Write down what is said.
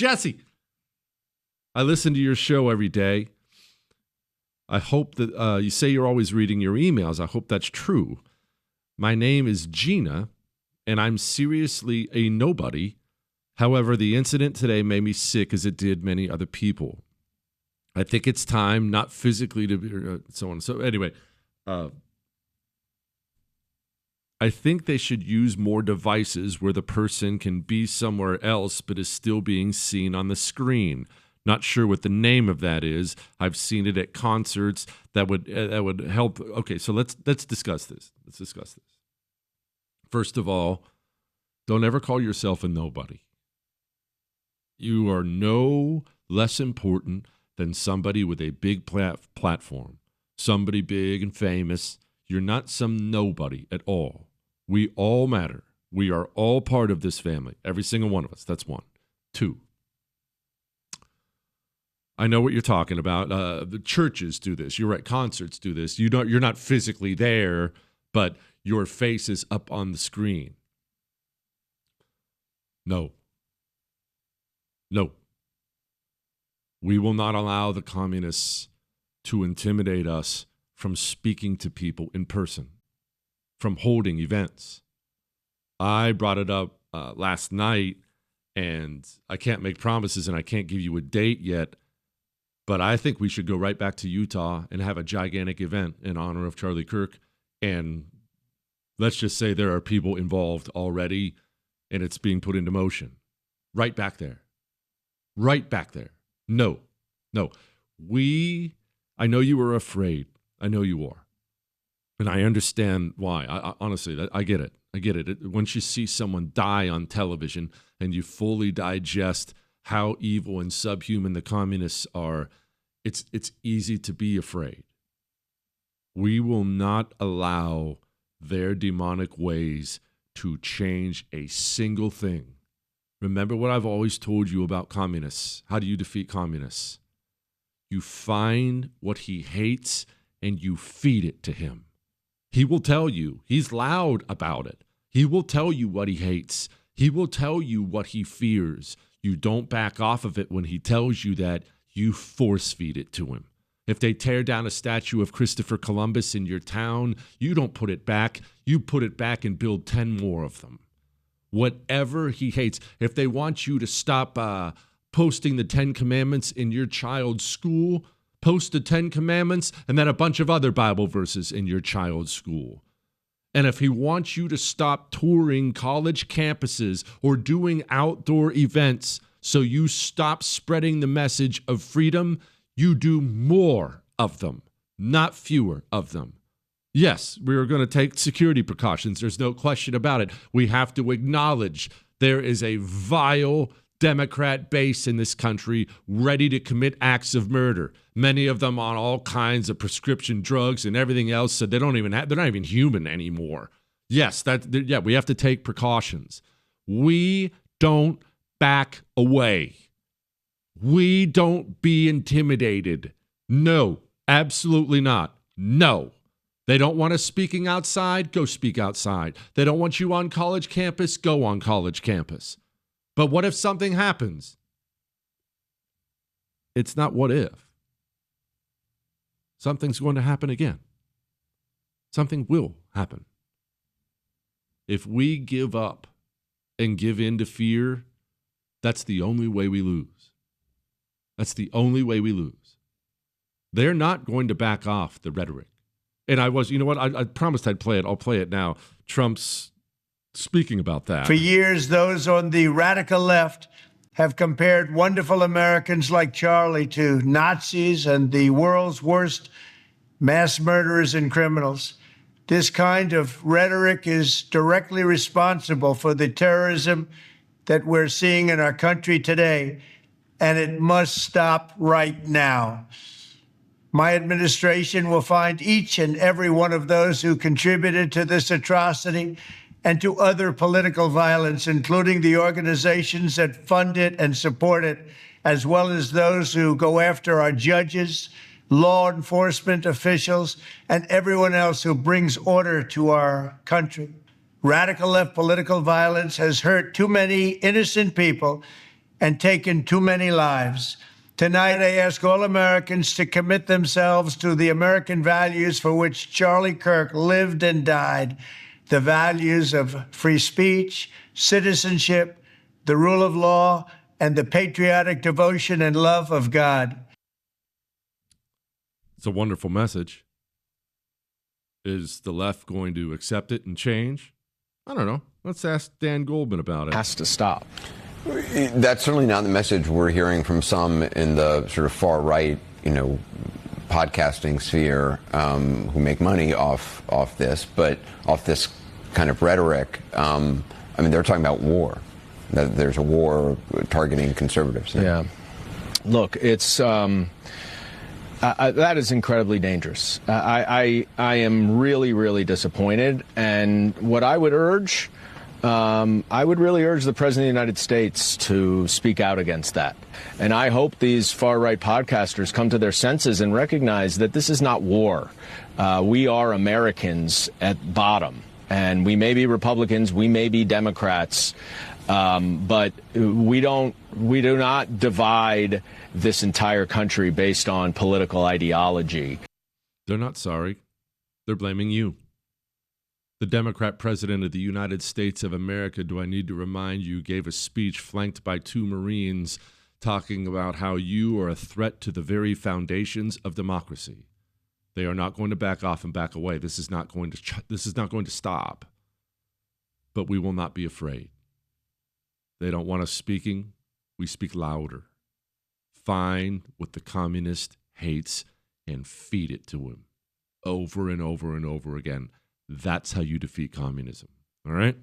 Jesse. I listen to your show every day. I hope that you say you're always reading your emails. I hope that's true. My name is Gina, and I'm seriously a nobody. However, the incident today made me sick as it did many other people. I think it's time, not physically to be, so on. So anyway, I think they should use more devices where the person can be somewhere else but is still being seen on the screen. Not sure what the name of that is. I've seen it at concerts. That would help. Okay, so let's discuss this. Let's discuss this. First of all, don't ever call yourself a nobody. You are no less important than somebody with a big platform, somebody big and famous. You're not some nobody at all. We all matter. We are all part of this family, every single one of us. That's one. Two, I know what you're talking about. The churches do this. You're right. Concerts do this. You're not physically there, but your face is up on the screen. No. We will not allow the communists to intimidate us from speaking to people in person, from holding events. I brought it up last night, and I can't make promises and I can't give you a date yet, but I think we should go right back to Utah and have a gigantic event in honor of Charlie Kirk. And let's just say there are people involved already, and it's being put into motion. Right back there. Right back there. No. I know you were afraid. I know you are. And I understand why. I honestly, I get it. Once you see someone die on television and you fully digest how evil and subhuman the communists are, it's easy to be afraid. We will not allow their demonic ways to change a single thing. Remember what I've always told you about communists. How do you defeat communists? You find what he hates and you feed it to him. He will tell you. He's loud about it. He will tell you what he hates. He will tell you what he fears. You don't back off of it when he tells you that. You force feed it to him. If they tear down a statue of Christopher Columbus in your town, you don't put it back. You put it back and build 10 more of them. Whatever he hates. If they want you to stop posting the 10 Commandments in your child's school, post the 10 Commandments and then a bunch of other Bible verses in your child's school. And if he wants you to stop touring college campuses or doing outdoor events so you stop spreading the message of freedom, you do more of them, not fewer of them. Yes, we are going to take security precautions. There's no question about it. We have to acknowledge there is a vile Democrat base in this country ready to commit acts of murder. Many of them on all kinds of prescription drugs and everything else, so they're not even human anymore. Yes, we have to take precautions. We don't back away. We don't be intimidated. No, absolutely not. No. They don't want us speaking outside? Go speak outside. They don't want you on college campus? Go on college campus. But what if something happens? It's not what if. Something's going to happen again. Something will happen. If we give up and give in to fear, that's the only way we lose. That's the only way we lose. They're not going to back off the rhetoric. And I promised I'd play it. I'll play it now. Trump's speaking about that. For years, those on the radical left have compared wonderful Americans like Charlie to Nazis and the world's worst mass murderers and criminals. This kind of rhetoric is directly responsible for the terrorism that we're seeing in our country today, and it must stop right now. My administration will find each and every one of those who contributed to this atrocity and to other political violence, including the organizations that fund it and support it, as well as those who go after our judges, law enforcement officials, and everyone else who brings order to our country. Radical left political violence has hurt too many innocent people, and taken too many lives. Tonight, I ask all Americans to commit themselves to the American values for which Charlie Kirk lived and died, the values of free speech, citizenship, the rule of law, and the patriotic devotion and love of God. It's a wonderful message. Is the left going to accept it and change? I don't know. Let's ask Dan Goldman about it. Has to stop. That's certainly not the message we're hearing from some in the sort of far right, podcasting sphere who make money off this, but off this kind of rhetoric. They're talking about war. That there's a war targeting conservatives. Yeah. Look, it's that is incredibly dangerous. I am really, really disappointed. And what I would urge, I would really urge the President of the United States to speak out against that. And I hope these far-right podcasters come to their senses and recognize that this is not war. We are Americans at bottom. And we may be Republicans, we may be Democrats, but we do not divide this entire country based on political ideology. They're not sorry. They're blaming you. The Democrat president of the United States of America, do I need to remind you, gave a speech flanked by 2 Marines talking about how you are a threat to the very foundations of democracy. They are not going to back off and back away. This is not going to stop. But we will not be afraid. They don't want us speaking. We speak louder. Find what the communist hates and feed it to him over and over and over again. That's how you defeat communism. All right?